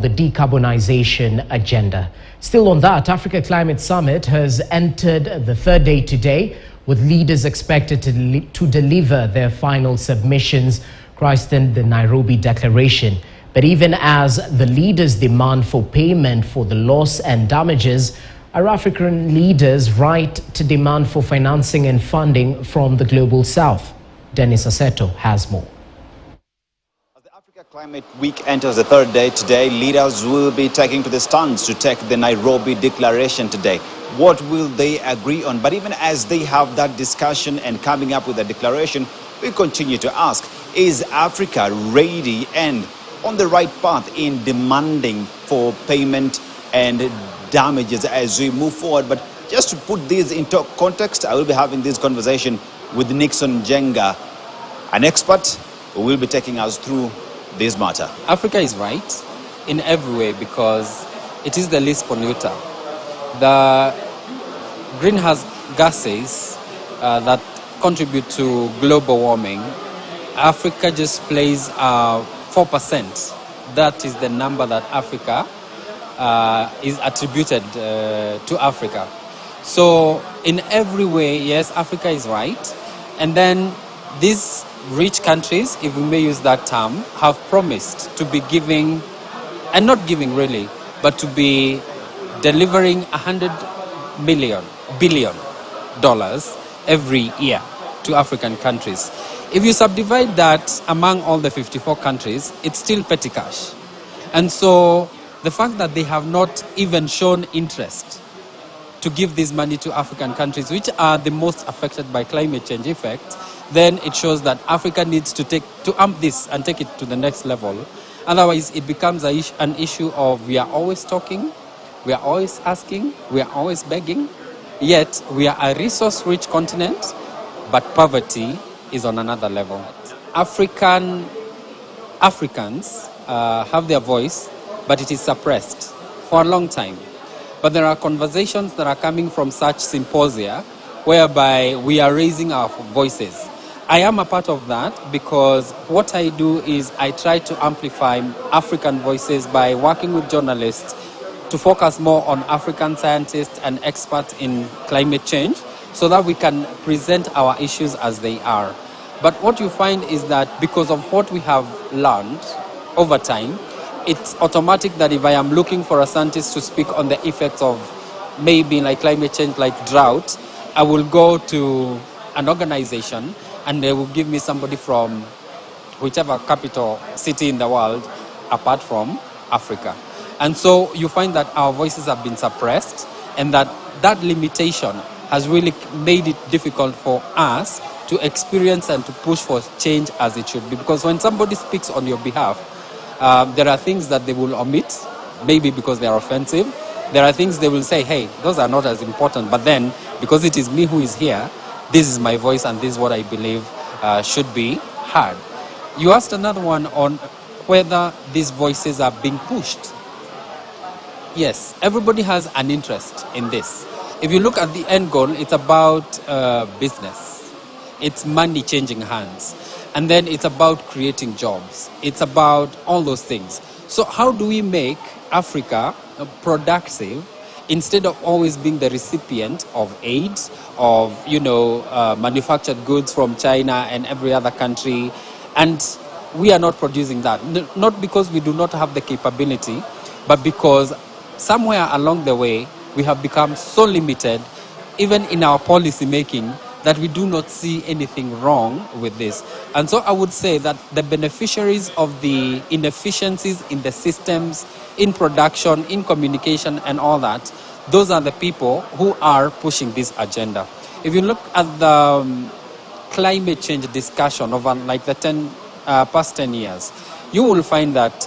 the decarbonization agenda. Still on that, Africa Climate Summit has entered the third day today, with leaders expected to deliver their final submissions, christened the Nairobi Declaration. But even as the leaders demand for payment for the loss and damages, are African leaders right to demand for financing and funding from the Global South? Dennis Aseto has more. As the Africa Climate Week enters the third day today, leaders will be taking to the stands to take the Nairobi Declaration today. What will they agree on? But even as they have that discussion and coming up with a declaration, we continue to ask, is Africa ready and on the right path in demanding for payment and damages as we move forward? But just to put this into context, I will be having this conversation with Nixon Jenga, an expert who will be taking us through this matter. Africa is right in every way because it is the least polluter. The greenhouse gases that contribute to global warming, Africa just plays 4%. That is the number that Africa is attributed to Africa. So in every way, yes, Africa is right. And then these rich countries, if we may use that term, have promised to be giving, and not giving really, but to be delivering $100 billion every year to African countries. If you subdivide that among all the 54 countries, it's still petty cash. And so the fact that they have not even shown interest to give this money to African countries, which are the most affected by climate change effects, then it shows that Africa needs to amp this and take it to the next level. Otherwise, it becomes an issue of we are always talking, we are always asking, we are always begging, yet we are a resource-rich continent, but poverty is on another level. Africans have their voice, but it is suppressed for a long time. But there are conversations that are coming from such symposia whereby we are raising our voices. I am a part of that because what I do is I try to amplify African voices by working with journalists to focus more on African scientists and experts in climate change so that we can present our issues as they are. But what you find is that because of what we have learned over time, it's automatic that if I am looking for a scientist to speak on the effects of maybe like climate change, like drought, I will go to an organization and they will give me somebody from whichever capital city in the world apart from Africa. And so you find that our voices have been suppressed and that limitation has really made it difficult for us to experience and to push for change as it should be. Because when somebody speaks on your behalf, there are things that they will omit, maybe because they are offensive. There are things they will say, hey, those are not as important. But then, because it is me who is here, this is my voice and this is what I believe should be heard. You asked another one on whether these voices are being pushed. Yes, everybody has an interest in this. If you look at the end goal, it's about business. It's money changing hands. And then it's about creating jobs. It's about all those things. So how do we make Africa productive instead of always being the recipient of aid, of manufactured goods from China and every other country? And we are not producing that. Not because we do not have the capability, but because somewhere along the way, we have become so limited, even in our policy making, that we do not see anything wrong with this. And so I would say that the beneficiaries of the inefficiencies in the systems, in production, in communication and all that, those are the people who are pushing this agenda. If you look at the climate change discussion over like the past 10 years, you will find that